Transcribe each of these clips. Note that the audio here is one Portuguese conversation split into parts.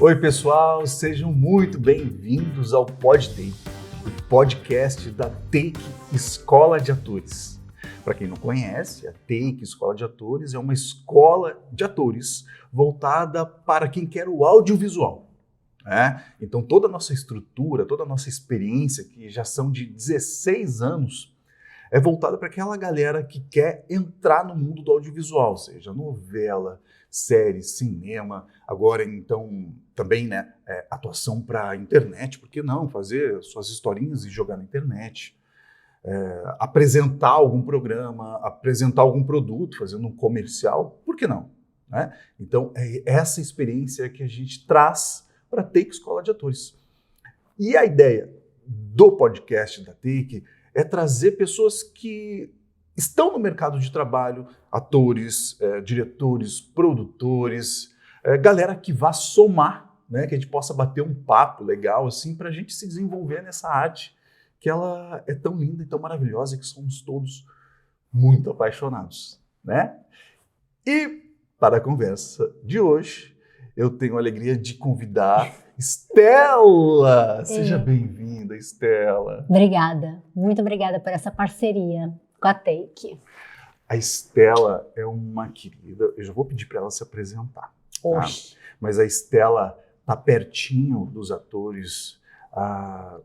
Oi, pessoal, sejam muito bem-vindos ao PodTake, o podcast da Take Escola de Atores. Para quem não conhece, a Take Escola de Atores é uma escola de atores voltada para quem quer o audiovisual. Então, toda a nossa estrutura, toda a nossa experiência, que já são de 16 anos, é voltada para aquela galera que quer entrar no mundo do audiovisual, seja novela, série, cinema, agora então também atuação para internet, por que não fazer suas historinhas e jogar na internet, apresentar algum programa, apresentar algum produto, fazendo um comercial, por que não? Então é essa experiência que a gente traz para a Take Escola de Atores. E a ideia do podcast da Take é trazer pessoas que estão no mercado de trabalho, atores, diretores, produtores, galera que vá somar, que a gente possa bater um papo legal assim, para a gente se desenvolver nessa arte que ela é tão linda e tão maravilhosa, que somos todos muito apaixonados, E para a conversa de hoje, eu tenho a alegria de convidar Estela. Seja bem-vinda, Estela. Obrigada, muito obrigada por essa parceria com a Take. A Estela é uma querida, eu já vou pedir para ela se apresentar. Tá? Mas a Estela está pertinho dos atores há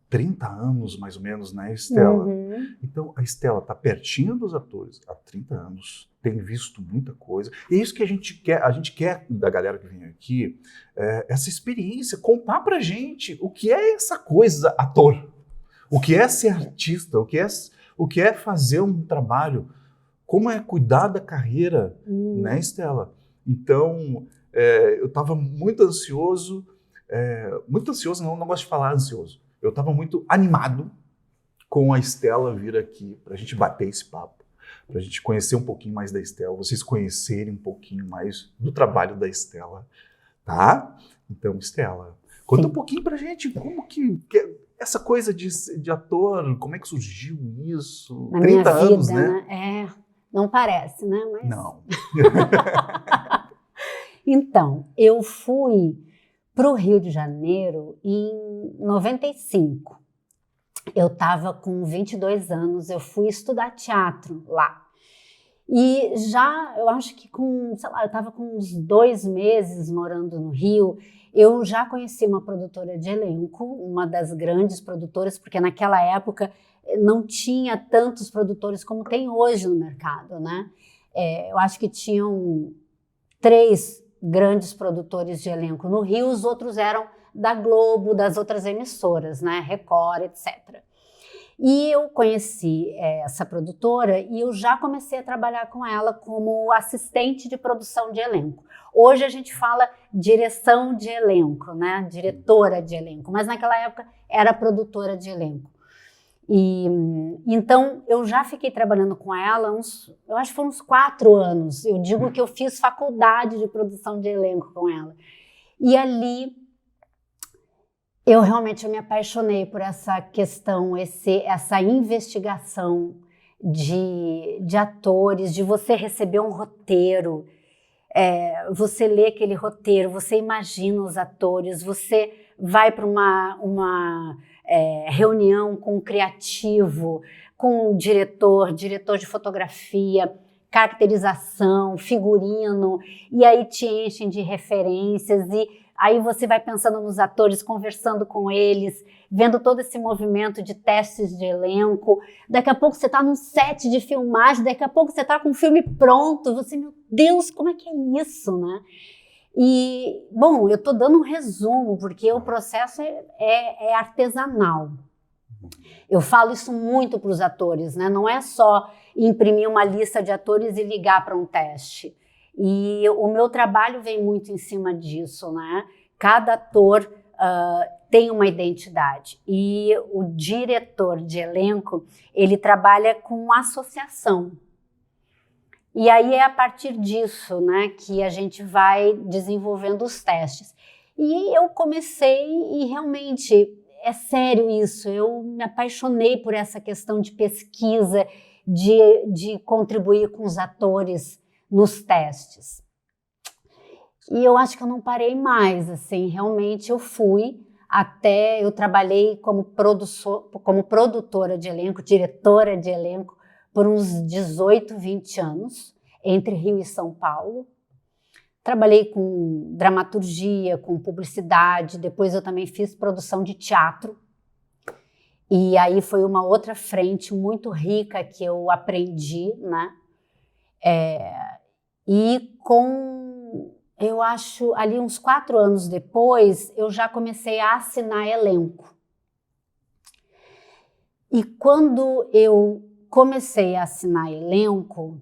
30 anos, mais ou menos, né, Estela? Uhum. Então, a Estela está pertinho dos atores há 30 anos, tem visto muita coisa. E é isso que a gente quer da galera que vem aqui, essa experiência, contar pra gente o que é essa coisa ator, o que é ser artista, o que é fazer um trabalho, como é cuidar da carreira, né, Estela? Então, eu estava muito ansioso, não gosto de falar ansioso, eu estava muito animado com a Estela vir aqui para a gente bater esse papo, para a gente conhecer um pouquinho mais da Estela, vocês conhecerem um pouquinho mais do trabalho da Estela, tá? Então, Estela, conta um pouquinho para a gente como que essa coisa de ator, como é que surgiu isso? Na 30 minha anos, vida, né? Não parece, né? Mas... Não. Então, eu fui para o Rio de Janeiro em 95. Eu estava com 22 anos, eu fui estudar teatro lá. E já, eu acho que eu estava com uns 2 meses morando no Rio, eu já conheci uma produtora de elenco, uma das grandes produtoras, porque naquela época não tinha tantos produtores como tem hoje no mercado, né? Eu acho que tinham 3 grandes produtores de elenco no Rio, os outros eram da Globo, das outras emissoras, né? Record, etc. E eu conheci essa produtora e eu já comecei a trabalhar com ela como assistente de produção de elenco. Hoje a gente fala direção de elenco, né? Diretora de elenco, mas naquela época era produtora de elenco. E então eu já fiquei trabalhando com ela eu acho que foram uns 4 anos. Eu digo que eu fiz faculdade de produção de elenco com ela. E ali eu realmente me apaixonei por essa questão, essa investigação de atores, de você receber um roteiro, você lê aquele roteiro, você imagina os atores, você vai para uma reunião com o criativo, com o diretor de fotografia, caracterização, figurino, e aí te enchem de referências e aí você vai pensando nos atores, conversando com eles, vendo todo esse movimento de testes de elenco. Daqui a pouco você está num set de filmagem, daqui a pouco você está com o filme pronto. Você, meu Deus, como é que é isso, né? E, bom, eu estou dando um resumo, porque o processo é artesanal. Eu falo isso muito para os atores, né? Não é só imprimir uma lista de atores e ligar para um teste. E o meu trabalho vem muito em cima disso, né? Cada ator tem uma identidade e o diretor de elenco, ele trabalha com associação. E aí é a partir disso, né, que a gente vai desenvolvendo os testes. E eu comecei e realmente é sério isso, eu me apaixonei por essa questão de pesquisa, de contribuir com os atores nos testes. E eu acho que eu não parei mais, assim, realmente eu fui até, eu trabalhei como produtora de elenco, diretora de elenco, por uns 18, 20 anos, entre Rio e São Paulo. Trabalhei com dramaturgia, com publicidade, depois eu também fiz produção de teatro. E aí foi uma outra frente muito rica que eu aprendi, né? Eu acho, ali uns 4 anos depois, eu já comecei a assinar elenco. E quando eu comecei a assinar elenco,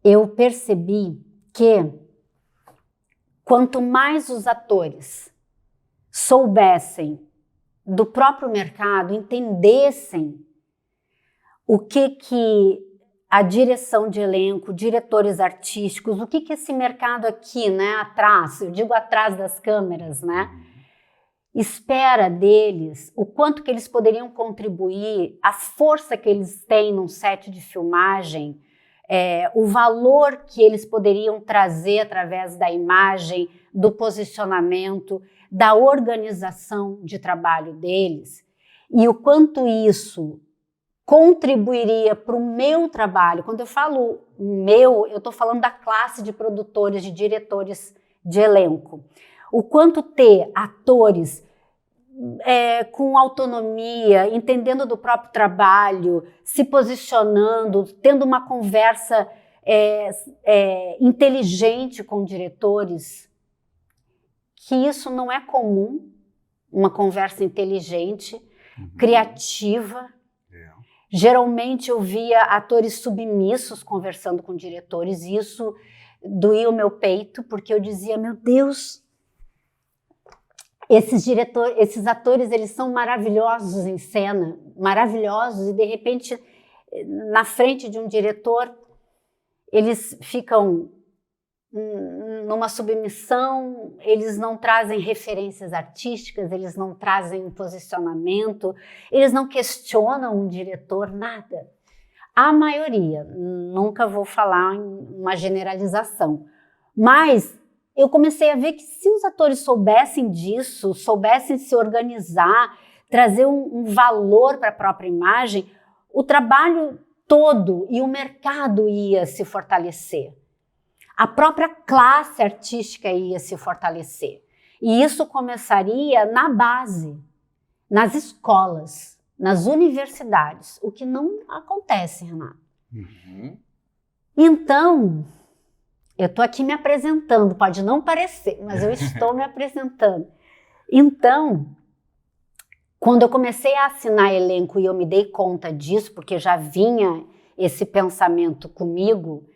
eu percebi que quanto mais os atores soubessem do próprio mercado, entendessem o que a direção de elenco, diretores artísticos, o que esse mercado aqui, né, atrás, eu digo atrás das câmeras, né, espera deles, o quanto que eles poderiam contribuir, a força que eles têm num set de filmagem, o valor que eles poderiam trazer através da imagem, do posicionamento, da organização de trabalho deles, e o quanto isso contribuiria para o meu trabalho. Quando eu falo meu, eu estou falando da classe de produtores, de diretores de elenco. O quanto ter atores com autonomia, entendendo do próprio trabalho, se posicionando, tendo uma conversa inteligente com diretores, que isso não é comum, uma conversa inteligente, criativa. Geralmente eu via atores submissos conversando com diretores, e isso doía o meu peito, porque eu dizia, meu Deus, esses atores, eles são maravilhosos em cena, maravilhosos, e de repente, na frente de um diretor, eles ficam numa submissão, eles não trazem referências artísticas, eles não trazem um posicionamento, eles não questionam um diretor, nada. A maioria, nunca vou falar em uma generalização, mas eu comecei a ver que se os atores soubessem disso, soubessem se organizar, trazer um valor para a própria imagem, o trabalho todo e o mercado ia se fortalecer. A própria classe artística ia se fortalecer. E isso começaria na base, nas escolas, nas universidades, o que não acontece, Renato. Então, eu estou aqui me apresentando, pode não parecer, mas eu estou me apresentando. Então, quando eu comecei a assinar elenco e eu me dei conta disso, porque já vinha esse pensamento comigo,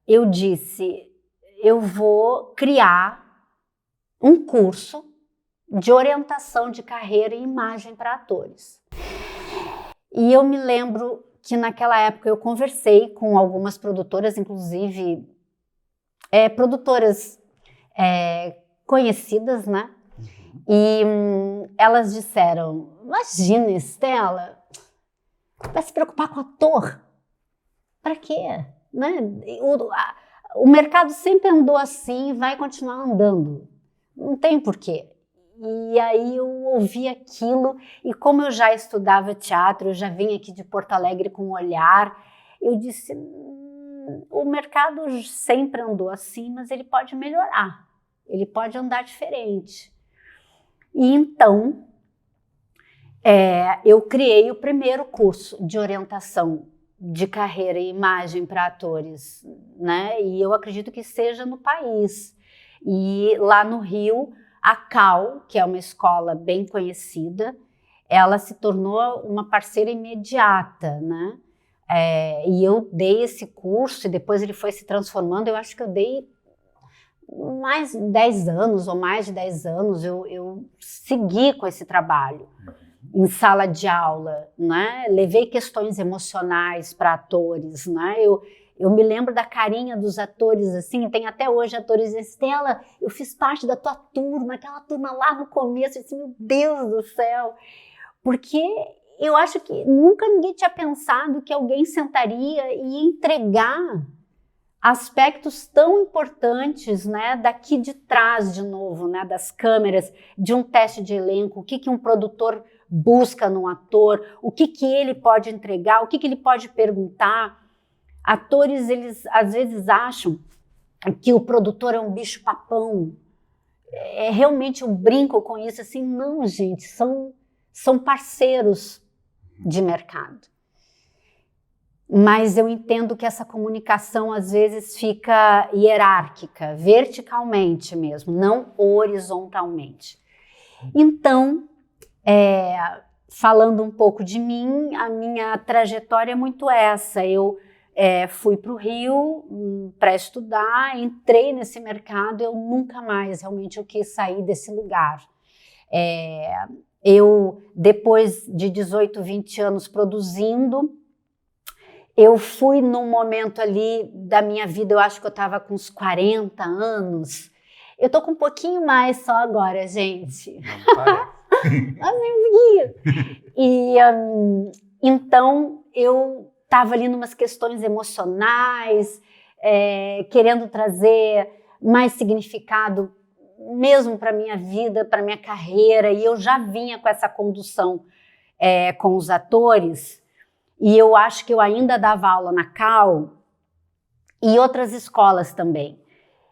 eu disse, eu vou criar um curso de orientação de carreira e imagem para atores. E eu me lembro que naquela época eu conversei com algumas produtoras, inclusive produtoras conhecidas, né? E elas disseram, imagina, Estela, vai se preocupar com ator? Para quê? Né? O mercado sempre andou assim e vai continuar andando. Não tem porquê. E aí eu ouvi aquilo, e como eu já estudava teatro, eu já vim aqui de Porto Alegre com um olhar, eu disse, o mercado sempre andou assim, mas ele pode melhorar, ele pode andar diferente. E então, eu criei o primeiro curso de orientação de carreira e imagem para atores, né? E eu acredito que seja no país. E lá no Rio, a CAL, que é uma escola bem conhecida, ela se tornou uma parceira imediata, né? E eu dei esse curso e depois ele foi se transformando. Eu acho que eu dei mais de 10 anos ou mais de 10 anos, eu segui com esse trabalho. Em sala de aula, né? Levei questões emocionais para atores, né? Eu me lembro da carinha dos atores, assim, tem até hoje atores dizem, Estela, eu fiz parte da tua turma, aquela turma lá no começo, eu disse, meu Deus do céu, porque eu acho que nunca ninguém tinha pensado que alguém sentaria e ia entregar aspectos tão importantes, né, daqui de trás de novo, né, das câmeras, de um teste de elenco, o que um produtor busca num ator, o que ele pode entregar, o que ele pode perguntar. Atores, eles às vezes acham que o produtor é um bicho-papão. Realmente eu brinco com isso, assim, não, gente, são parceiros de mercado. Mas eu entendo que essa comunicação às vezes fica hierárquica, verticalmente mesmo, não horizontalmente. Então, falando um pouco de mim, a minha trajetória é muito essa. Eu fui para o Rio para estudar, entrei nesse mercado, eu nunca mais realmente eu quis sair desse lugar. Eu, depois de 18, 20 anos produzindo, eu fui num momento ali da minha vida, eu acho que eu estava com uns 40 anos. Eu tô com um pouquinho mais só agora, gente. Não parece. Então, eu estava ali numas questões emocionais, querendo trazer mais significado mesmo para a minha vida, para a minha carreira, e eu já vinha com essa condução com os atores, e eu acho que eu ainda dava aula na Cal e outras escolas também.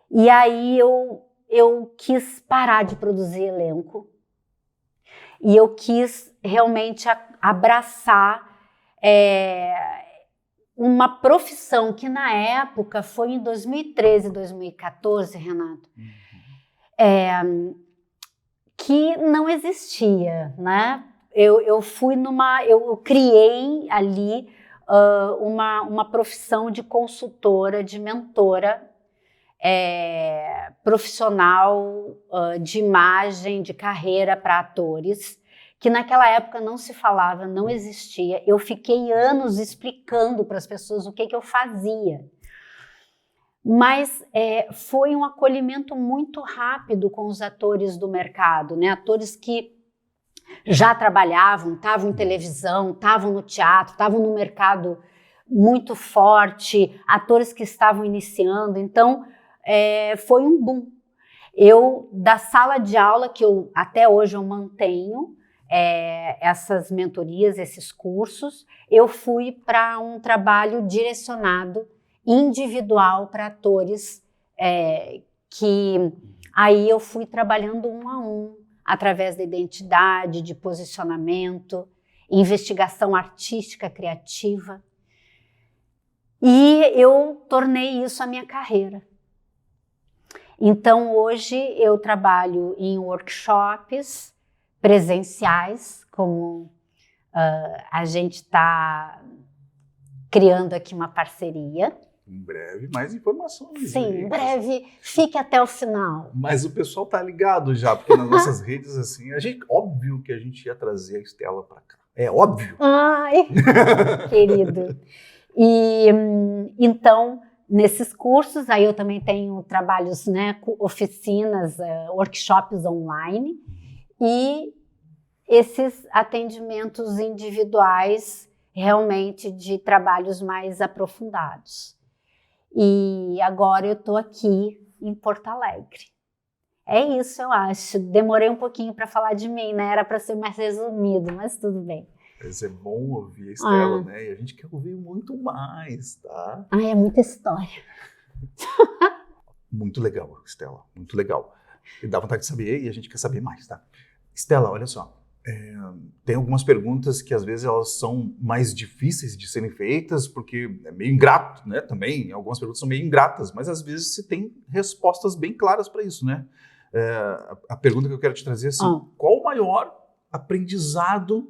E aí eu quis parar de produzir elenco e eu quis realmente abraçar uma profissão que na época foi em 2013, 2014, Renato, que não existia, né? Eu criei ali uma profissão de consultora, de mentora profissional de imagem, de carreira para atores, que naquela época não se falava, não existia. Eu fiquei anos explicando para as pessoas o que eu fazia. Mas foi um acolhimento muito rápido com os atores do mercado, né? Atores que já trabalhavam, estavam em televisão, estavam no teatro, estavam no mercado muito forte, atores que estavam iniciando. Então, foi um boom. Eu, da sala de aula, que até hoje eu mantenho, essas mentorias, esses cursos, eu fui para um trabalho direcionado, individual para atores, que aí eu fui trabalhando um a um, através da identidade, de posicionamento, investigação artística, criativa. E eu tornei isso a minha carreira. Então, hoje eu trabalho em workshops presenciais, como a gente está criando aqui uma parceria. Em breve, mais informações. Sim, em breve. Fique até o final. Mas o pessoal tá ligado já, porque nas nossas redes, assim, óbvio que a gente ia trazer a Estela para cá. É óbvio. Ai, querido. E então, nesses cursos, aí eu também tenho trabalhos, né, oficinas, workshops online e esses atendimentos individuais realmente de trabalhos mais aprofundados. E agora eu estou aqui em Porto Alegre. É isso, eu acho. Demorei um pouquinho para falar de mim, né? Era para ser mais resumido, mas tudo bem. Mas é bom ouvir a Estela, né? E a gente quer ouvir muito mais, tá? É muita história. Muito legal, Estela, muito legal. E dá vontade de saber e a gente quer saber mais, tá? Estela, olha só. Tem algumas perguntas que às vezes elas são mais difíceis de serem feitas porque é meio ingrato, né? Também algumas perguntas são meio ingratas, mas às vezes você tem respostas bem claras para isso, né? A pergunta que eu quero te trazer é assim, qual o maior aprendizado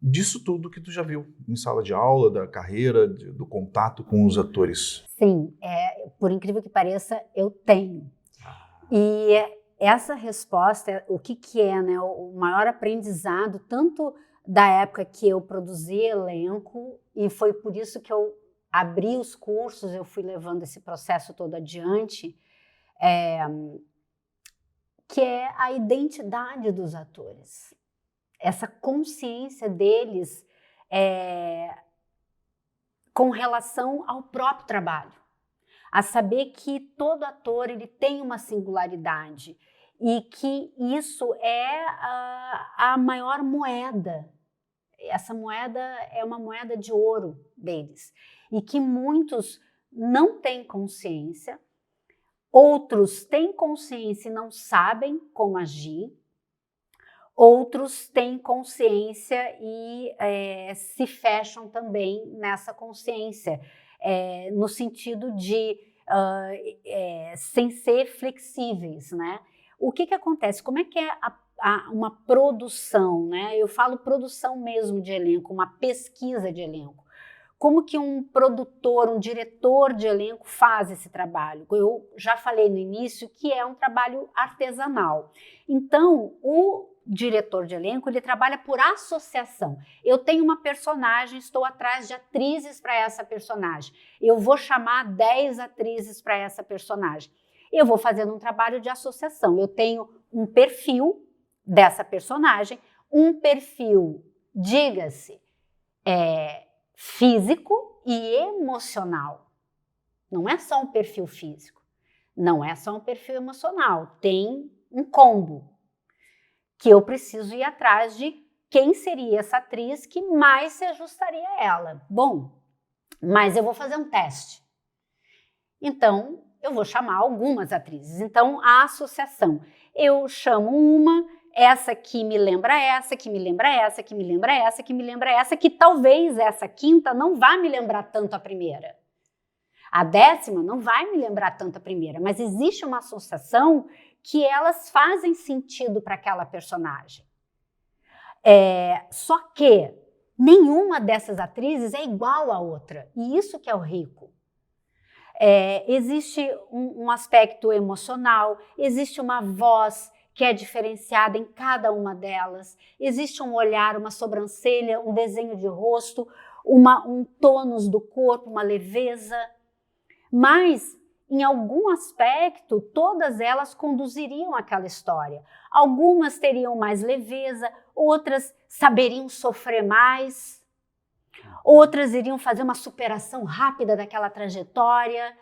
disso tudo que tu já viu em sala de aula, da carreira, do contato com os atores? Sim, por incrível que pareça, eu tenho. E essa resposta, o que é, né, o maior aprendizado, tanto da época que eu produzi elenco, e foi por isso que eu abri os cursos, eu fui levando esse processo todo adiante, que é a identidade dos atores. Essa consciência deles com relação ao próprio trabalho. a saber que todo ator ele tem uma singularidade e que isso é a maior moeda. Essa moeda é uma moeda de ouro deles e que muitos não têm consciência, outros têm consciência e não sabem como agir, outros têm consciência e se fecham também nessa consciência, no sentido de sem ser flexíveis, né? O que acontece? Como é que é uma produção, né? Eu falo produção mesmo de elenco, uma pesquisa de elenco. Como que um produtor, um diretor de elenco faz esse trabalho? Eu já falei no início que é um trabalho artesanal. Então, o diretor de elenco, ele trabalha por associação. Eu tenho uma personagem, estou atrás de atrizes para essa personagem. Eu vou chamar 10 atrizes para essa personagem. Eu vou fazendo um trabalho de associação. Eu tenho um perfil dessa personagem, um perfil, diga-se, físico e emocional. Não é só um perfil físico, não é só um perfil emocional, tem um combo que eu preciso ir atrás de quem seria essa atriz que mais se ajustaria a ela. Bom, mas eu vou fazer um teste. Então, eu vou chamar algumas atrizes. Então, a associação. Eu chamo uma, essa que me lembra essa, que me lembra essa, que me lembra essa, que me lembra essa, que talvez essa quinta não vá me lembrar tanto a primeira. A 10ª não vai me lembrar tanto a primeira, mas existe uma associação que elas fazem sentido para aquela personagem. Só que nenhuma dessas atrizes é igual à outra, e isso que é o rico. Existe um aspecto emocional, existe uma voz que é diferenciada em cada uma delas, existe um olhar, uma sobrancelha, um desenho de rosto, um tônus do corpo, uma leveza, mas em algum aspecto todas elas conduziriam aquela história. Algumas teriam mais leveza, outras saberiam sofrer mais, outras iriam fazer uma superação rápida daquela trajetória,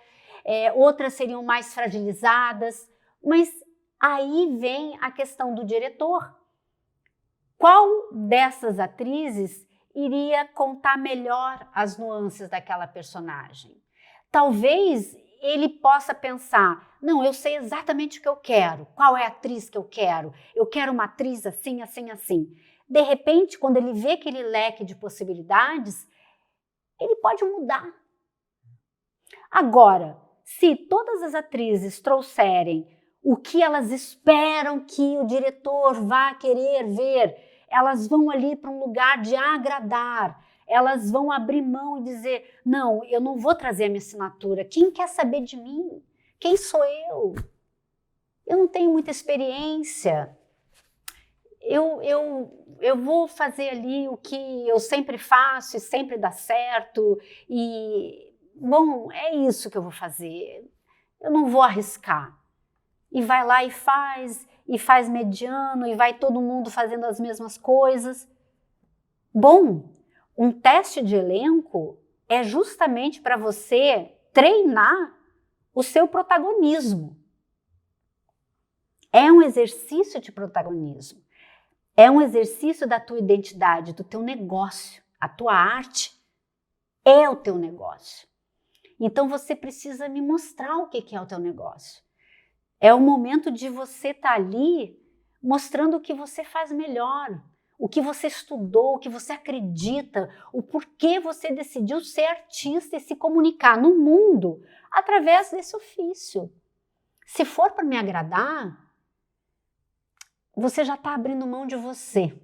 outras seriam mais fragilizadas, mas aí vem a questão do diretor. Qual dessas atrizes iria contar melhor as nuances daquela personagem? Talvez ele possa pensar, não, eu sei exatamente o que eu quero, qual é a atriz que eu quero uma atriz assim, assim, assim. De repente, quando ele vê aquele leque de possibilidades, ele pode mudar. Agora, se todas as atrizes trouxerem o que elas esperam que o diretor vá querer ver, elas vão ali para um lugar de agradar, elas vão abrir mão e dizer, não, eu não vou trazer a minha assinatura, quem quer saber de mim? Quem sou eu? Eu não tenho muita experiência, eu vou fazer ali o que eu sempre faço e sempre dá certo e, bom, é isso que eu vou fazer, eu não vou arriscar. E vai lá e faz mediano, e vai todo mundo fazendo as mesmas coisas. Bom, um teste de elenco é justamente para você treinar o seu protagonismo. É um exercício de protagonismo. É um exercício da tua identidade, do teu negócio. A tua arte é o teu negócio. Então você precisa me mostrar o que é o teu negócio. É o momento de você estar ali mostrando o que você faz melhor, o que você estudou, o que você acredita, o porquê você decidiu ser artista e se comunicar no mundo através desse ofício. Se for para me agradar, você já está abrindo mão de você,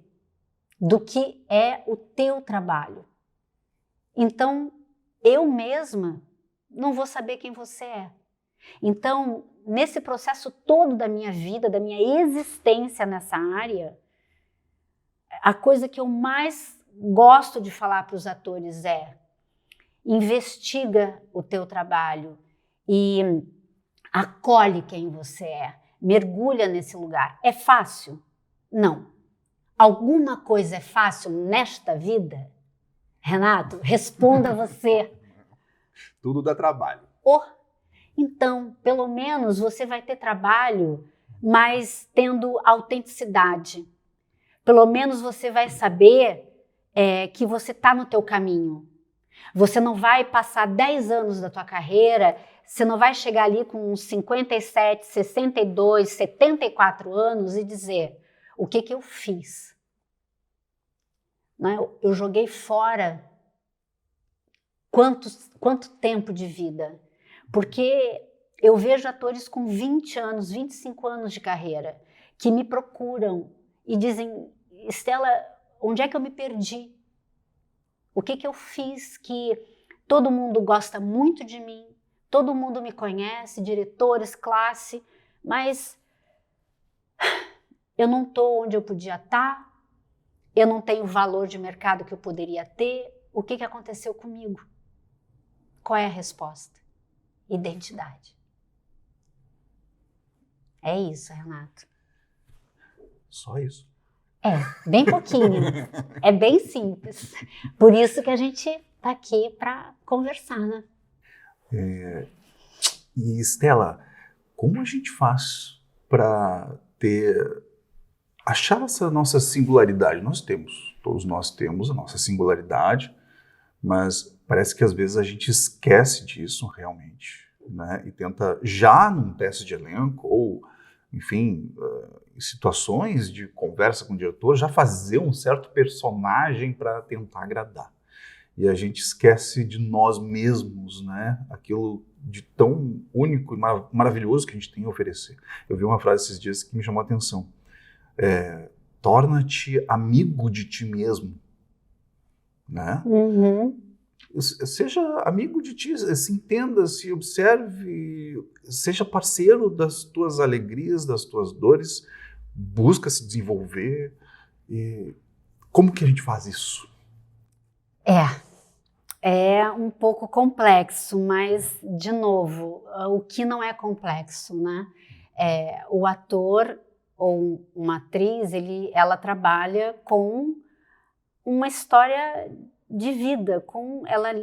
do que é o teu trabalho. Então, eu mesma não vou saber quem você é. Então, nesse processo todo da minha vida, da minha existência nessa área, a coisa que eu mais gosto de falar para os atores é: investiga o teu trabalho e acolhe quem você é, mergulha nesse lugar. É fácil? Não. Alguma coisa é fácil nesta vida? Renato, responda você. Tudo dá trabalho. Então, pelo menos você vai ter trabalho, mas tendo autenticidade. Pelo menos você vai saber que você está no teu caminho. Você não vai passar 10 anos da tua carreira, você não vai chegar ali com uns 57, 62, 74 anos e dizer, o que eu fiz? Né? Eu joguei fora quanto tempo de vida? Porque eu vejo atores com 20 anos, 25 anos de carreira, que me procuram e dizem, Estela, onde é que eu me perdi? O que eu fiz que todo mundo gosta muito de mim, todo mundo me conhece, diretores, classe, mas eu não estou onde eu podia estar, eu não tenho o valor de mercado que eu poderia ter. O que aconteceu comigo? Qual é a resposta? Identidade. É isso, Renato. Só isso. Bem pouquinho. É bem simples. Por isso que a gente está aqui para conversar, né? E Estela, como a gente faz para achar essa nossa singularidade? Todos nós temos a nossa singularidade, mas parece que às vezes a gente esquece disso realmente, né? E tenta já num teste de elenco ou, enfim, em situações de conversa com o diretor, já fazer um certo personagem para tentar agradar. E a gente esquece de nós mesmos, né? Aquilo de tão único e maravilhoso que a gente tem a oferecer. Eu vi uma frase esses dias que me chamou a atenção. Torna-te amigo de ti mesmo, né? Uhum. Seja amigo de ti, se entenda, se observe, seja parceiro das tuas alegrias, das tuas dores, busca se desenvolver. E como que a gente faz isso? É um pouco complexo, mas, de novo, o que não é complexo, né? O ator ou uma atriz, ela trabalha com uma história de vida,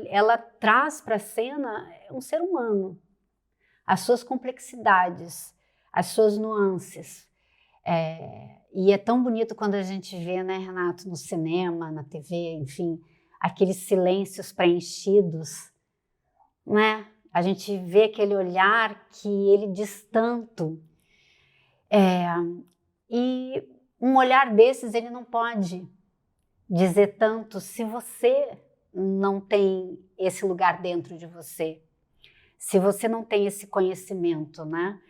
ela traz para a cena um ser humano, as suas complexidades, as suas nuances. E é tão bonito quando a gente vê, né, Renato, no cinema, na TV, enfim, aqueles silêncios preenchidos, né? A gente vê aquele olhar que ele diz tanto. E um olhar desses, ele não pode dizer tanto se você não tem esse lugar dentro de você, se você não tem esse conhecimento, né?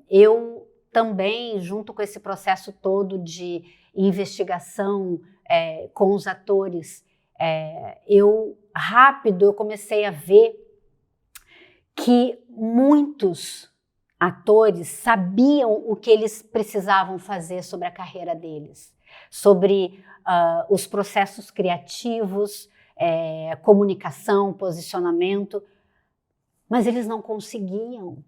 Eu também, junto com esse processo todo de investigação com os atores, eu comecei a ver que muitos atores sabiam o que eles precisavam fazer sobre a carreira deles, sobre os processos criativos, comunicação, posicionamento, mas eles não conseguiam.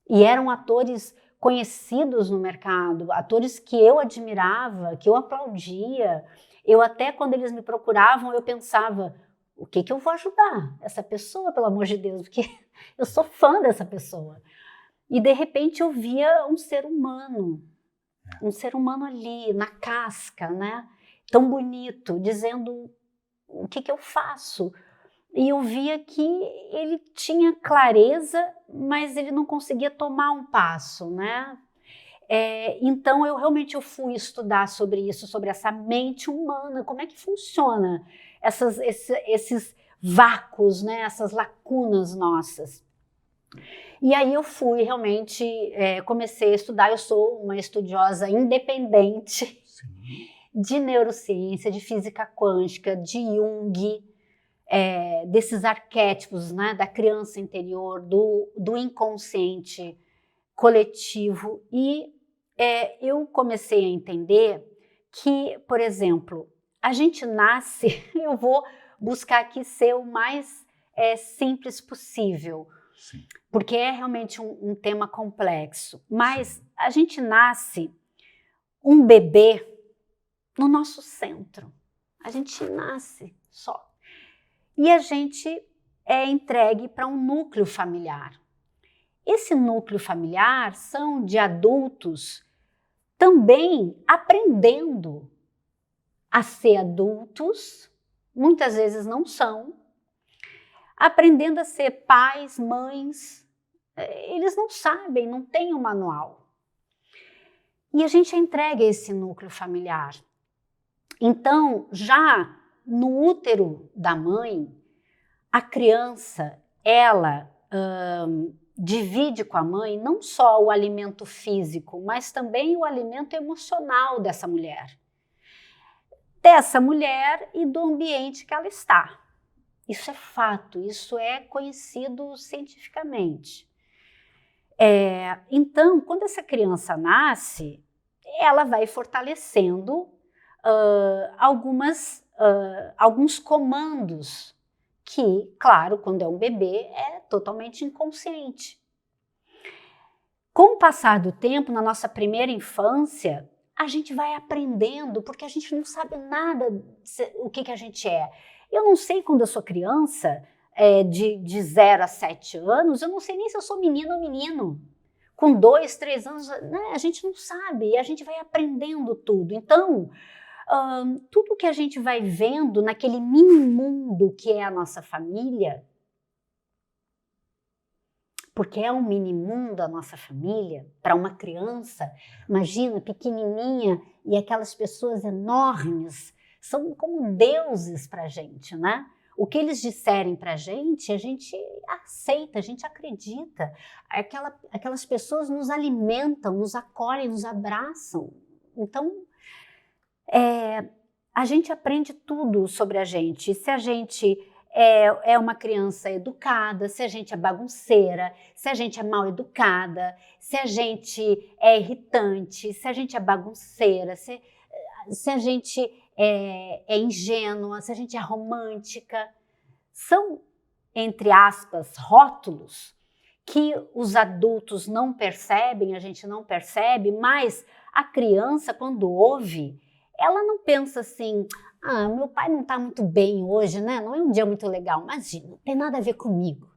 E eram atores conhecidos no mercado, atores que eu admirava, que eu aplaudia. Eu até, quando eles me procuravam, eu pensava, o que eu vou ajudar essa pessoa, pelo amor de Deus, porque eu sou fã dessa pessoa. E, de repente, eu via um ser humano ali, na casca, né? Tão bonito, dizendo o que eu faço. E eu via que ele tinha clareza, mas ele não conseguia tomar um passo, né? Então, eu realmente fui estudar sobre isso, sobre essa mente humana, como é que funciona esses vácuos, né? Essas lacunas nossas. E aí eu fui realmente, comecei a estudar, eu sou uma estudiosa independente de neurociência, de física quântica, de Jung, desses arquétipos, né, da criança interior, do inconsciente coletivo. E eu comecei a entender que, por exemplo, a gente nasce, eu vou buscar aqui ser o mais simples possível, Sim. Porque é realmente um tema complexo, mas a gente nasce um bebê no nosso centro, a gente nasce só. E a gente é entregue para um núcleo familiar. esse núcleo familiar são de adultos também aprendendo a ser adultos, muitas vezes não são, aprendendo a ser pais, mães, eles não sabem, não têm um manual. E a gente entrega esse núcleo familiar. Então, já no útero da mãe, a criança, ela divide com a mãe não só o alimento físico, mas também o alimento emocional dessa mulher. Dessa mulher e do ambiente que ela está. Isso é fato, isso é conhecido cientificamente. Então, quando essa criança nasce, ela vai fortalecendo alguns comandos que, claro, quando é um bebê, é totalmente inconsciente. Com o passar do tempo, na nossa primeira infância, a gente vai aprendendo, porque a gente não sabe nada o que a gente é. Eu não sei quando eu sou criança, de 0 a 7 anos, eu não sei nem se eu sou menina ou menino. Com 2, 3 anos, né, a gente não sabe, e a gente vai aprendendo tudo. Então, tudo que a gente vai vendo naquele mini mundo que é a nossa família, porque é um mini mundo a nossa família, para uma criança, imagina, pequenininha, e aquelas pessoas enormes, são como deuses para a gente, né? O que eles disserem para a gente aceita, a gente acredita. Aquelas pessoas nos alimentam, nos acolhem, nos abraçam. Então, a gente aprende tudo sobre a gente. Se a gente é uma criança educada, se a gente é bagunceira, se a gente é mal educada, se a gente é irritante, se a gente é bagunceira, se a gente é ingênua, se a gente é romântica. São, entre aspas, rótulos que os adultos não percebem, a gente não percebe, mas a criança, quando ouve, ela não pensa assim, meu pai não está muito bem hoje, né? Não é um dia muito legal, imagina, não tem nada a ver comigo.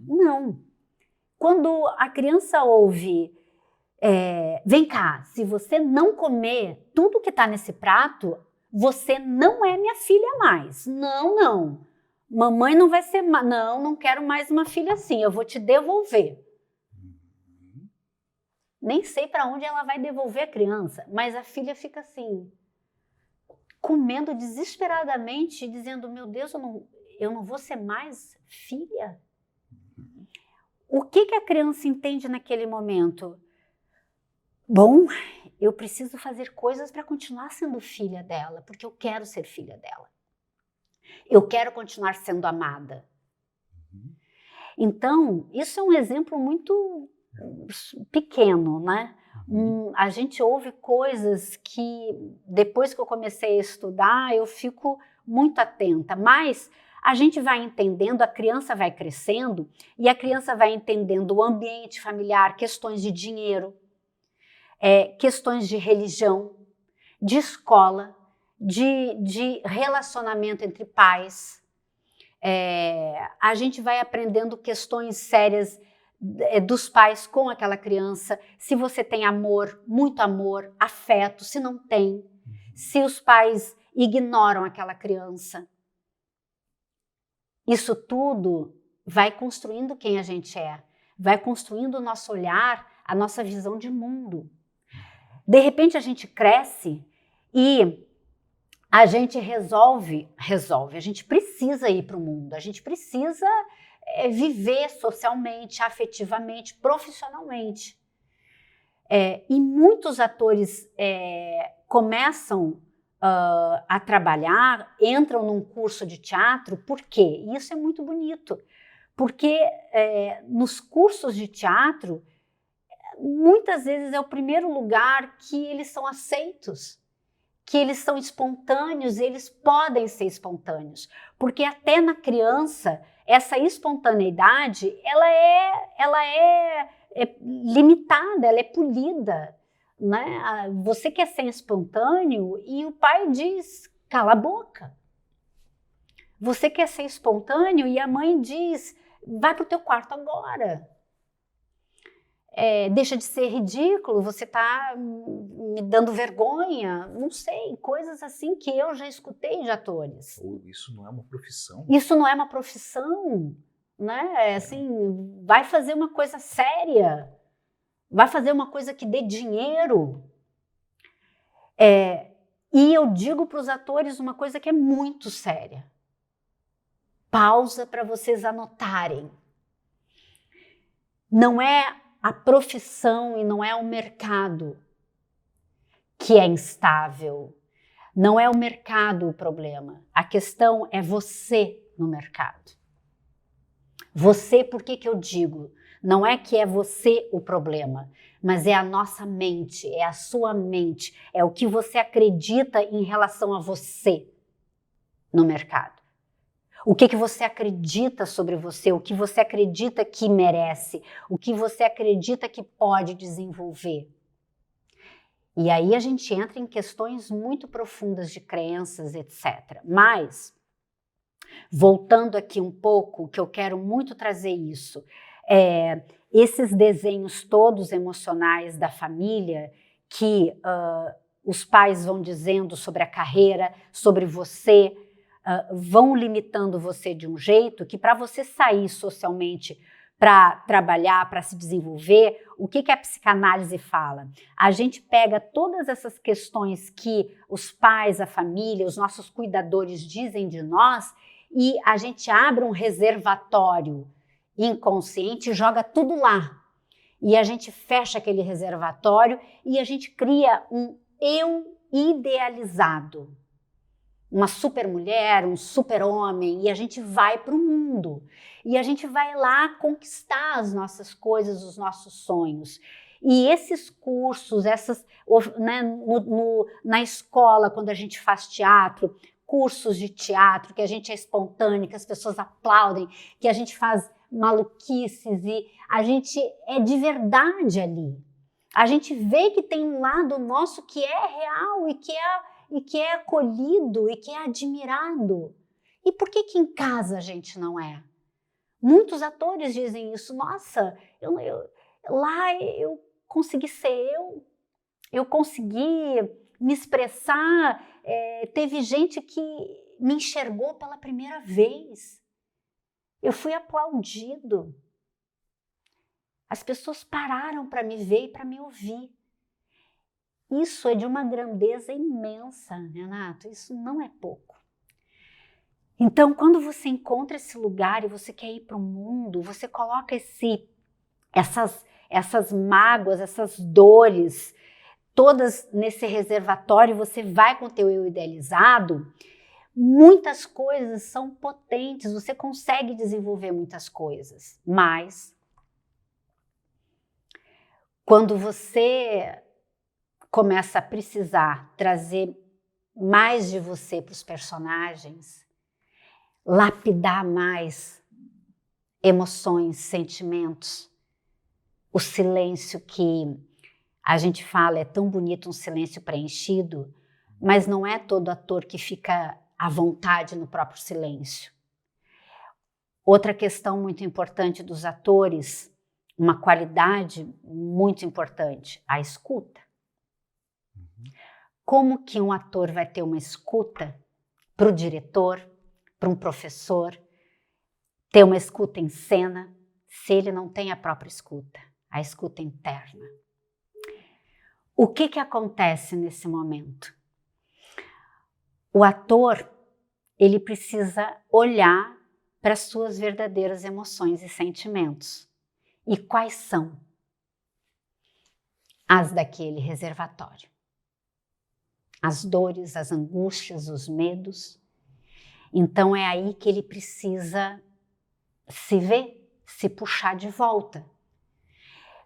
Não. Quando a criança ouve, vem cá, se você não comer tudo que está nesse prato, você não é minha filha mais. Não, não. Mamãe não vai ser... Não quero mais uma filha assim, eu vou te devolver. Nem sei para onde ela vai devolver a criança, mas a filha fica assim, comendo desesperadamente, dizendo, meu Deus, eu não vou ser mais filha? O que a criança entende naquele momento? Bom, eu preciso fazer coisas para continuar sendo filha dela, porque eu quero ser filha dela. Eu quero continuar sendo amada. Então, isso é um exemplo muito pequeno, né? A gente ouve coisas que, depois que eu comecei a estudar, eu fico muito atenta, mas a gente vai entendendo, a criança vai crescendo e a criança vai entendendo o ambiente familiar, questões de dinheiro, questões de religião, de escola, de relacionamento entre pais. A gente vai aprendendo questões sérias dos pais com aquela criança, se você tem amor, muito amor, afeto, se não tem, se os pais ignoram aquela criança. Isso tudo vai construindo quem a gente é, vai construindo o nosso olhar, a nossa visão de mundo. De repente a gente cresce e a gente resolve, a gente precisa ir para o mundo, a gente precisa viver socialmente, afetivamente, profissionalmente. E muitos atores começam a trabalhar, entram num curso de teatro, por quê? E isso é muito bonito, porque nos cursos de teatro, muitas vezes é o primeiro lugar que eles são aceitos, que eles são espontâneos e eles podem ser espontâneos, porque até na criança, essa espontaneidade, ela é limitada, ela é polida, né? Você quer ser espontâneo e o pai diz, cala a boca. Você quer ser espontâneo e a mãe diz, vai para o teu quarto agora. deixa de ser ridículo, você está me dando vergonha, não sei, coisas assim que eu já escutei de atores. Isso não é uma profissão. Isso não é uma profissão, né? Assim, vai fazer uma coisa séria, vai fazer uma coisa que dê dinheiro. E eu digo para os atores uma coisa que é muito séria. Pausa para vocês anotarem. Não é a profissão e não é o mercado que é instável. Não é o mercado o problema. A questão é você no mercado. Você, por que eu digo? Não é que é você o problema, mas é a nossa mente, é a sua mente, é o que você acredita em relação a você no mercado. O que você acredita sobre você, o que você acredita que merece, o que você acredita que pode desenvolver. E aí a gente entra em questões muito profundas de crenças, etc. Mas, voltando aqui um pouco, que eu quero muito trazer isso, esses desenhos todos emocionais da família que os pais vão dizendo sobre a carreira, sobre você, vão limitando você de um jeito que para você sair socialmente, para trabalhar, para se desenvolver, o que a psicanálise fala? A gente pega todas essas questões que os pais, a família, os nossos cuidadores dizem de nós e a gente abre um reservatório inconsciente e joga tudo lá. E a gente fecha aquele reservatório e a gente cria um eu idealizado. Uma super mulher, um super homem, e a gente vai para o mundo. E a gente vai lá conquistar as nossas coisas, os nossos sonhos. E esses cursos, né, na escola, quando a gente faz teatro, cursos de teatro, que a gente é espontâneo, que as pessoas aplaudem, que a gente faz maluquices e a gente é de verdade ali. A gente vê que tem um lado nosso que é real e que é acolhido e que é admirado. E por que em casa a gente não é? Muitos atores dizem isso. Nossa, lá eu consegui ser eu consegui me expressar. Teve gente que me enxergou pela primeira vez. Eu fui aplaudido. As pessoas pararam para me ver e para me ouvir. Isso é de uma grandeza imensa, Renato, isso não é pouco. Então, quando você encontra esse lugar e você quer ir para o mundo, você coloca essas mágoas, essas dores, todas nesse reservatório, você vai com o teu eu idealizado, muitas coisas são potentes, você consegue desenvolver muitas coisas, mas quando você começa a precisar trazer mais de você para os personagens, lapidar mais emoções, sentimentos, o silêncio que a gente fala é tão bonito, um silêncio preenchido, mas não é todo ator que fica à vontade no próprio silêncio. Outra questão muito importante dos atores, uma qualidade muito importante, a escuta. Como que um ator vai ter uma escuta para o diretor, para um professor, ter uma escuta em cena, se ele não tem a própria escuta, a escuta interna? O que acontece nesse momento? O ator, ele precisa olhar para as suas verdadeiras emoções e sentimentos. E quais são? As daquele reservatório. As dores, as angústias, os medos. Então é aí que ele precisa se ver, se puxar de volta.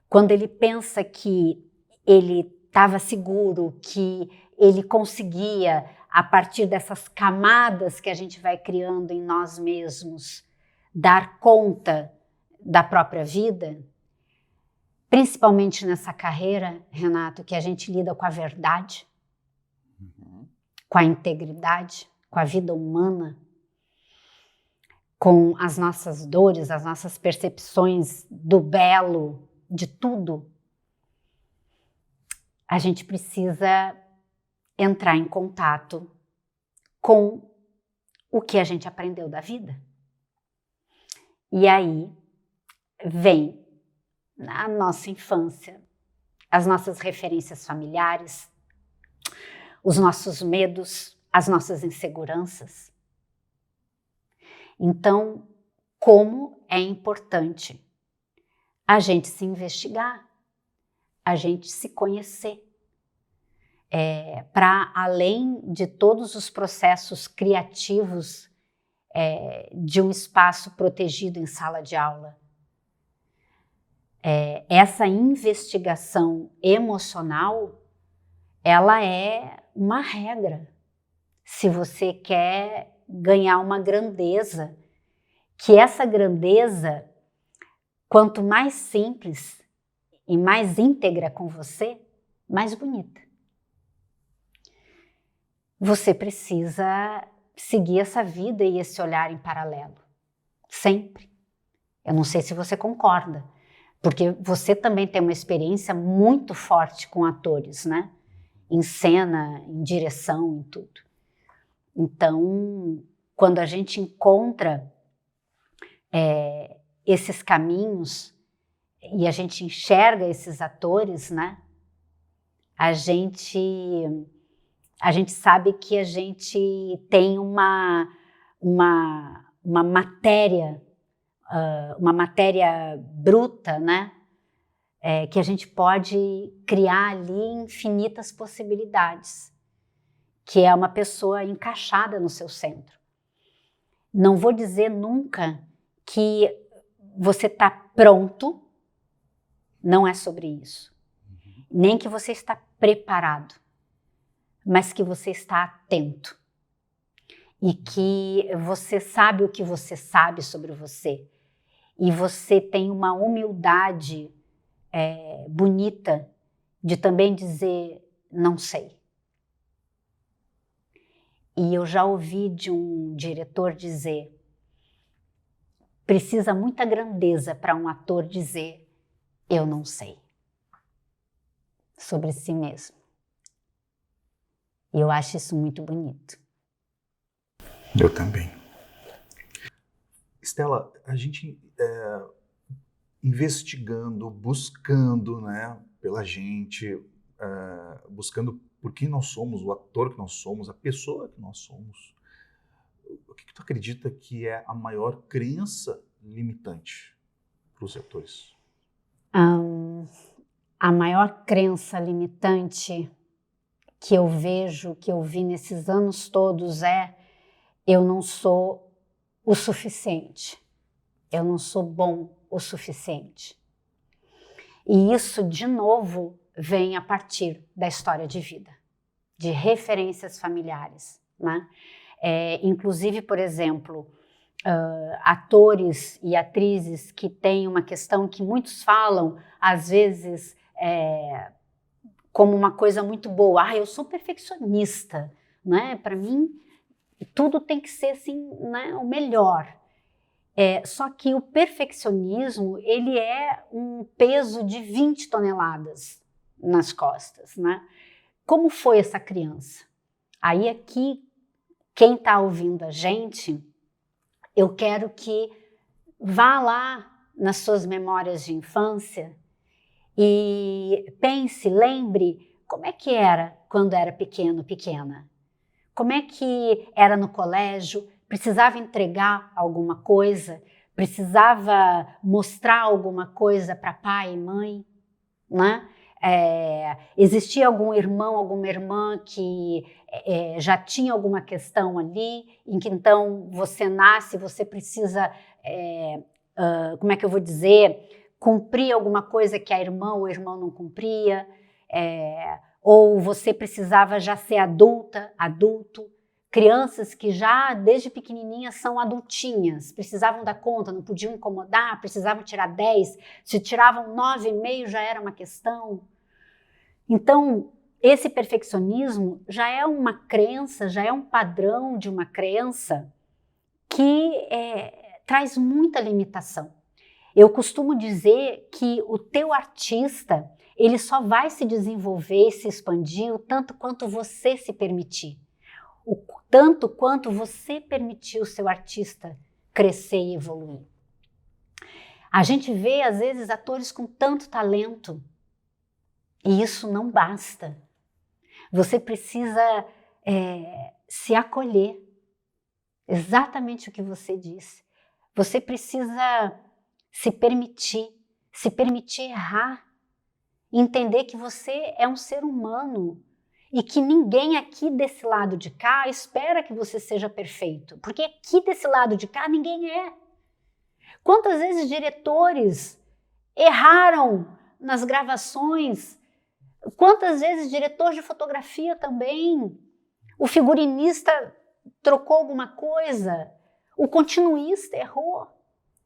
Quando ele pensa que ele estava seguro, que ele conseguia, a partir dessas camadas que a gente vai criando em nós mesmos, dar conta da própria vida, principalmente nessa carreira, Renato, que a gente lida com a verdade, com a integridade, com a vida humana, com as nossas dores, as nossas percepções do belo, de tudo, a gente precisa entrar em contato com o que a gente aprendeu da vida. E aí vem a nossa infância, as nossas referências familiares, os nossos medos, as nossas inseguranças. Então, como é importante a gente se investigar, a gente se conhecer, para além de todos os processos criativos de um espaço protegido em sala de aula. Essa investigação emocional, ela é uma regra. Se você quer ganhar uma grandeza, que essa grandeza, quanto mais simples e mais íntegra com você, mais bonita. Você precisa seguir essa vida e esse olhar em paralelo, sempre. Eu não sei se você concorda, porque você também tem uma experiência muito forte com atores, né? Em cena, em direção, em tudo. Então, quando a gente encontra esses caminhos e a gente enxerga esses atores, né? A gente sabe que a gente tem uma matéria, uma matéria bruta, né? Que a gente pode criar ali infinitas possibilidades, que é uma pessoa encaixada no seu centro. Não vou dizer nunca que você está pronto, não é sobre isso. Nem que você está preparado, mas que você está atento. E que você sabe o que você sabe sobre você. E você tem uma humildade bonita de também dizer, não sei. E eu já ouvi de um diretor dizer, precisa muita grandeza para um ator dizer, eu não sei, sobre si mesmo. E eu acho isso muito bonito. Eu também. Estela, a gente investigando, buscando, né, pela gente, buscando por quem nós somos, o ator que nós somos, a pessoa que nós somos. O que tu acredita que é a maior crença limitante para os atores? A maior crença limitante que eu vejo, que eu vi nesses anos todos eu não sou o suficiente, eu não sou bom o suficiente. E isso, de novo, vem a partir da história de vida, de referências familiares, né? Inclusive, por exemplo, atores e atrizes que têm uma questão que muitos falam, às vezes, como uma coisa muito boa. Eu sou perfeccionista, né? Para mim, tudo tem que ser assim, né? O melhor. Só que o perfeccionismo, ele é um peso de 20 toneladas nas costas, né? Como foi essa criança? Aí aqui, quem está ouvindo a gente, eu quero que vá lá nas suas memórias de infância e pense, lembre como é que era quando era pequeno, pequena. Como é que era no colégio? Precisava entregar alguma coisa? Precisava mostrar alguma coisa para pai e mãe? Né? Existia algum irmão, alguma irmã que já tinha alguma questão ali, em que então você nasce, você precisa, como é que eu vou dizer, cumprir alguma coisa que a irmã ou o irmão não cumpria, ou você precisava já ser adulto, crianças que já desde pequenininhas são adultinhas, precisavam dar conta, não podiam incomodar, precisavam tirar 10, se tiravam 9,5 já era uma questão. Então, esse perfeccionismo já é uma crença, já é um padrão de uma crença que traz muita limitação. Eu costumo dizer que o teu artista, ele só vai se desenvolver e se expandir o tanto quanto você se permitir. O tanto quanto você permitir o seu artista crescer e evoluir. A gente vê, às vezes, atores com tanto talento e isso não basta. Você precisa se acolher. Exatamente o que você disse. Você precisa se permitir errar, entender que você é um ser humano e que ninguém aqui desse lado de cá espera que você seja perfeito, porque aqui desse lado de cá ninguém é. Quantas vezes diretores erraram nas gravações? Quantas vezes diretor de fotografia também? O figurinista trocou alguma coisa? O continuista errou?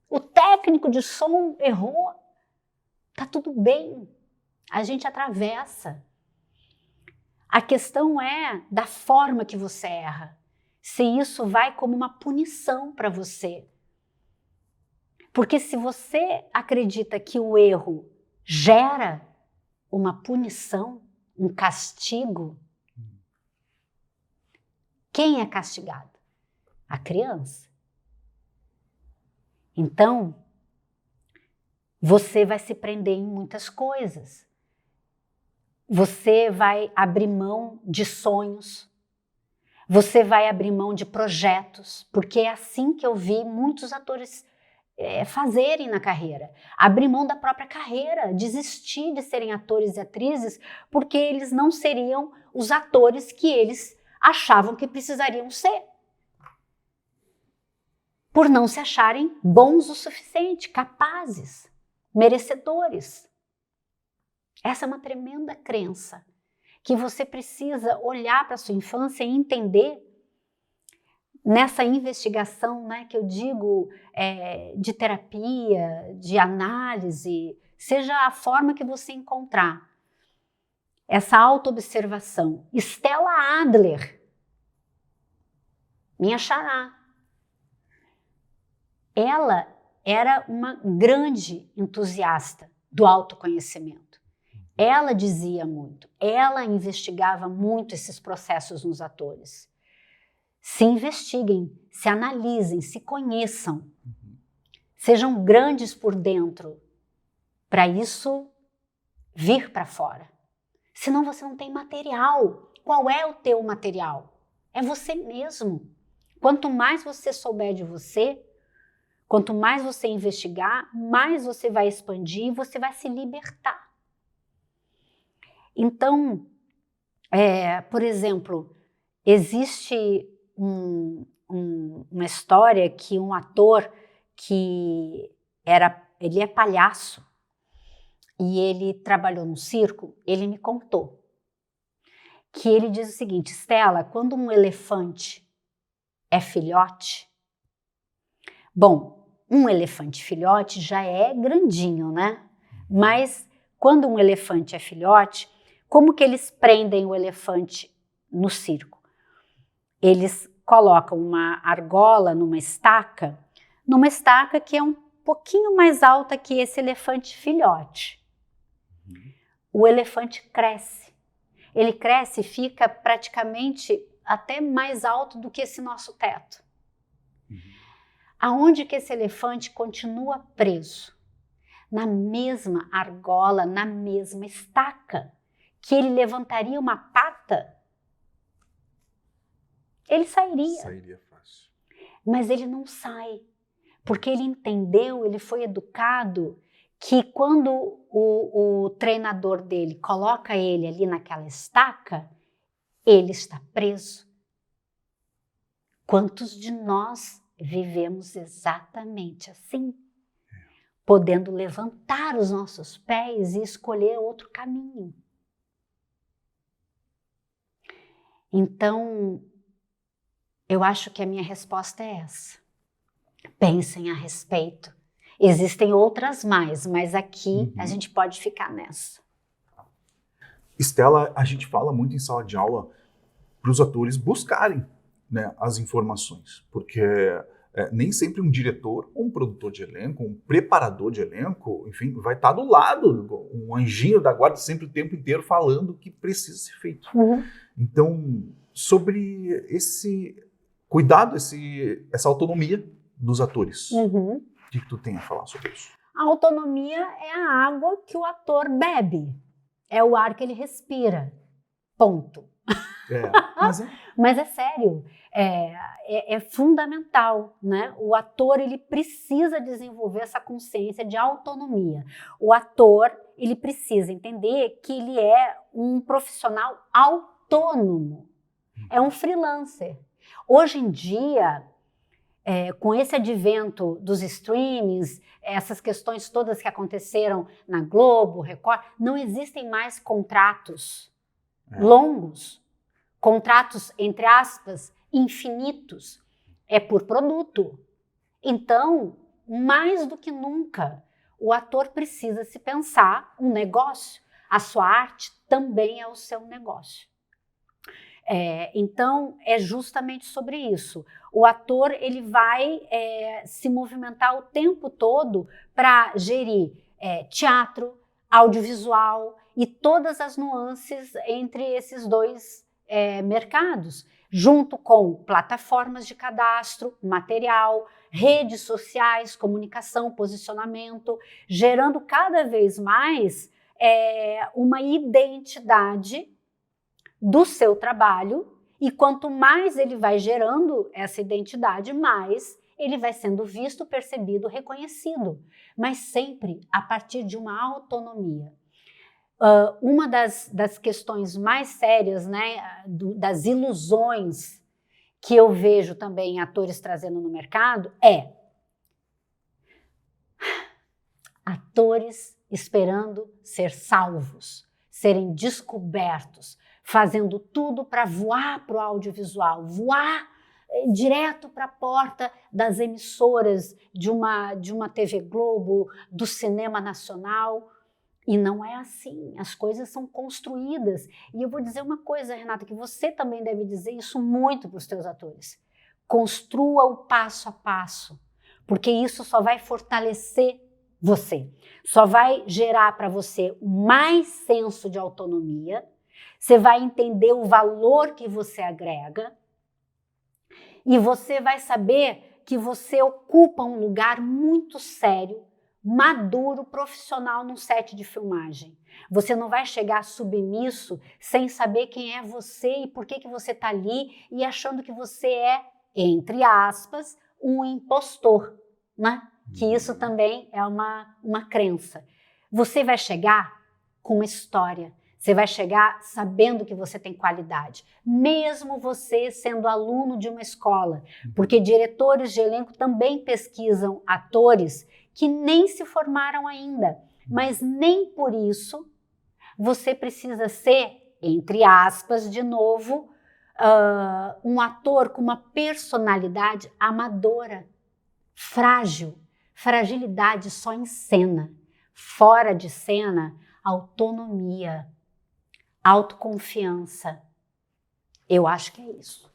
O técnico de som errou? Tá tudo bem, a gente atravessa. A questão é da forma que você erra. Se isso vai como uma punição para você. Porque se você acredita que o erro gera uma punição, um castigo, quem é castigado? A criança. Então, você vai se prender em muitas coisas. Você vai abrir mão de sonhos. Você vai abrir mão de projetos, porque é assim que eu vi muitos atores fazerem na carreira. Abrir mão da própria carreira, desistir de serem atores e atrizes, porque eles não seriam os atores que eles achavam que precisariam ser. Por não se acharem bons o suficiente, capazes, merecedores. Essa é uma tremenda crença que você precisa olhar para a sua infância e entender nessa investigação, né, que eu digo de terapia, de análise, seja a forma que você encontrar. Essa autoobservação. Stella Adler, minha xará, ela era uma grande entusiasta do autoconhecimento. Ela dizia muito, ela investigava muito esses processos nos atores. Se investiguem, se analisem, se conheçam. Sejam grandes por dentro, para isso vir para fora. Senão você não tem material. Qual é o teu material? É você mesmo. Quanto mais você souber de você, quanto mais você investigar, mais você vai expandir e você vai se libertar. Então, por exemplo, existe uma história que um ator que ele é palhaço e ele trabalhou no circo, ele me contou que ele diz o seguinte: Stella, quando um elefante é filhote, bom, um elefante filhote já é grandinho, né? Mas quando um elefante é filhote, como que eles prendem o elefante no circo? Eles colocam uma argola numa estaca que é um pouquinho mais alta que esse elefante filhote. O elefante cresce. Ele cresce e fica praticamente até mais alto do que esse nosso teto. Aonde que esse elefante continua preso? Na mesma argola, na mesma estaca, que ele levantaria uma pata, ele sairia. Sairia fácil. Mas ele não sai, porque ele entendeu, ele foi educado, que quando o treinador dele coloca ele ali naquela estaca, ele está preso. Quantos de nós vivemos exatamente assim? Podendo levantar os nossos pés e escolher outro caminho. Então, eu acho que a minha resposta é essa. Pensem a respeito. Existem outras mais, mas aqui a gente pode ficar nessa. Stella, a gente fala muito em sala de aula para os atores buscarem, né, as informações, porque nem sempre um diretor, um produtor de elenco, um preparador de elenco, enfim, vai estar do lado, um anjinho da guarda sempre o tempo inteiro falando o que precisa ser feito. Então, sobre esse cuidado, essa autonomia dos atores, o que tu tem a falar sobre isso? A autonomia é a água que o ator bebe, é o ar que ele respira, ponto. Mas é sério, é fundamental, né? O ator, ele precisa desenvolver essa consciência de autonomia. O ator, ele precisa entender que ele é um profissional autônomo, é um freelancer. Hoje em dia, com esse advento dos streamings, essas questões todas que aconteceram na Globo, Record, não existem mais contratos longos, contratos, entre aspas, infinitos, é por produto. Então, mais do que nunca, o ator precisa se pensar um negócio. A sua arte também é o seu negócio. Então, é justamente sobre isso. O ator, ele vai se movimentar o tempo todo para gerir teatro, audiovisual e todas as nuances entre esses dois mercados, junto com plataformas de cadastro, material, redes sociais, comunicação, posicionamento, gerando cada vez mais uma identidade do seu trabalho, e quanto mais ele vai gerando essa identidade, mais ele vai sendo visto, percebido, reconhecido, mas sempre a partir de uma autonomia. Uma das questões mais sérias, né, das ilusões que eu vejo também atores trazendo no mercado é atores esperando ser salvos, serem descobertos, fazendo tudo para voar para o audiovisual, voar direto para a porta das emissoras de uma TV Globo, do cinema nacional. E não é assim, as coisas são construídas. E eu vou dizer uma coisa, Renata, que você também deve dizer isso muito para os teus atores. Construa o passo a passo, porque isso só vai fortalecer você, só vai gerar para você mais senso de autonomia, você vai entender o valor que você agrega e você vai saber que você ocupa um lugar muito sério, maduro, profissional num set de filmagem. Você não vai chegar submisso sem saber quem é você e por que você está ali e achando que você é, entre aspas, um impostor, né? Que isso também é uma crença. Você vai chegar com uma história, você vai chegar sabendo que você tem qualidade, mesmo você sendo aluno de uma escola, porque diretores de elenco também pesquisam atores que nem se formaram ainda, mas nem por isso você precisa ser, entre aspas, de novo, um ator com uma personalidade amadora, frágil. Fragilidade só em cena. Fora de cena, autonomia, autoconfiança. Eu acho que é isso.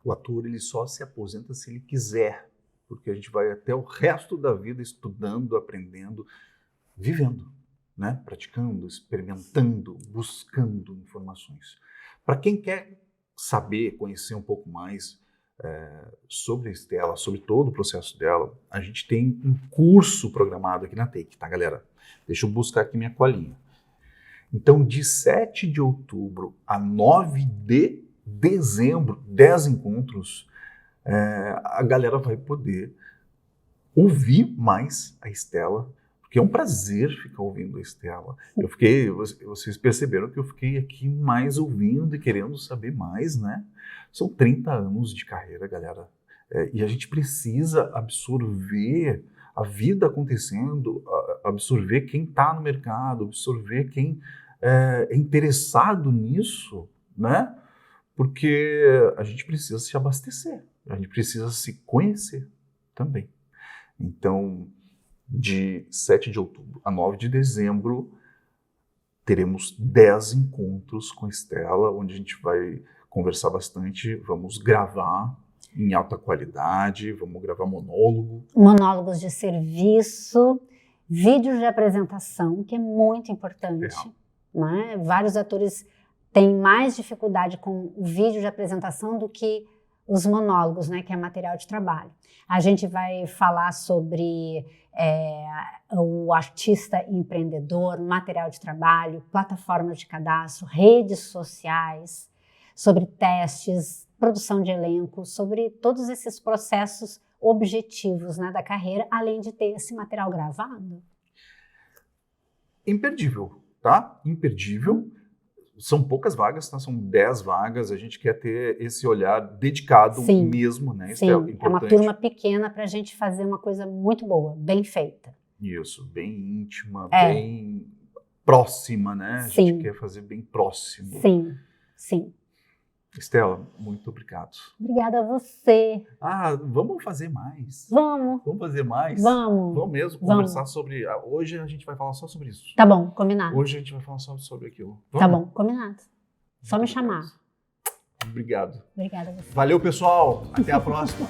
O ator, ele só se aposenta se ele quiser, porque a gente vai até o resto da vida estudando, aprendendo, vivendo, né? Praticando, experimentando, buscando informações. Para quem quer saber, conhecer um pouco mais sobre a Estela, sobre todo o processo dela, a gente tem um curso programado aqui na Take, tá, galera? Deixa eu buscar aqui minha colinha. Então, de 7 de outubro a 9 de dezembro, 10 encontros, a galera vai poder ouvir mais a Estela, porque é um prazer ficar ouvindo a Estela. Vocês perceberam que eu fiquei aqui mais ouvindo e querendo saber mais, né? São 30 anos de carreira, galera. E a gente precisa absorver a vida acontecendo, absorver quem está no mercado, absorver quem é interessado nisso, né? Porque a gente precisa se abastecer, a gente precisa se conhecer também. Então, de 7 de outubro a 9 de dezembro, teremos 10 encontros com a Estela, onde a gente vai conversar bastante, vamos gravar Em alta qualidade, vamos gravar monólogo. Monólogos de serviço, vídeos de apresentação, que é muito importante. Né? Vários atores têm mais dificuldade com o vídeo de apresentação do que os monólogos, né, que é material de trabalho. A gente vai falar sobre o artista empreendedor, material de trabalho, plataformas de cadastro, redes sociais, sobre testes, produção de elenco, sobre todos esses processos objetivos, né, da carreira, além de ter esse material gravado. Imperdível, tá? Imperdível. São poucas vagas, tá? São 10 vagas. A gente quer ter esse olhar dedicado mesmo, né? Isso sim, é importante. É uma turma pequena para a gente fazer uma coisa muito boa, bem feita. Isso, bem íntima, bem próxima, né? A gente quer fazer bem próximo. Sim, sim. Estela, muito obrigado. Obrigada a você. Vamos fazer mais. Vamos. Vamos fazer mais? Vamos. Vamos mesmo conversar sobre... Hoje a gente vai falar só sobre isso. Tá bom, combinado. Hoje a gente vai falar só sobre aquilo. Vamos? Tá bom, combinado. Só me chamar. Obrigado. Obrigada a você. Valeu, pessoal. Até a próxima.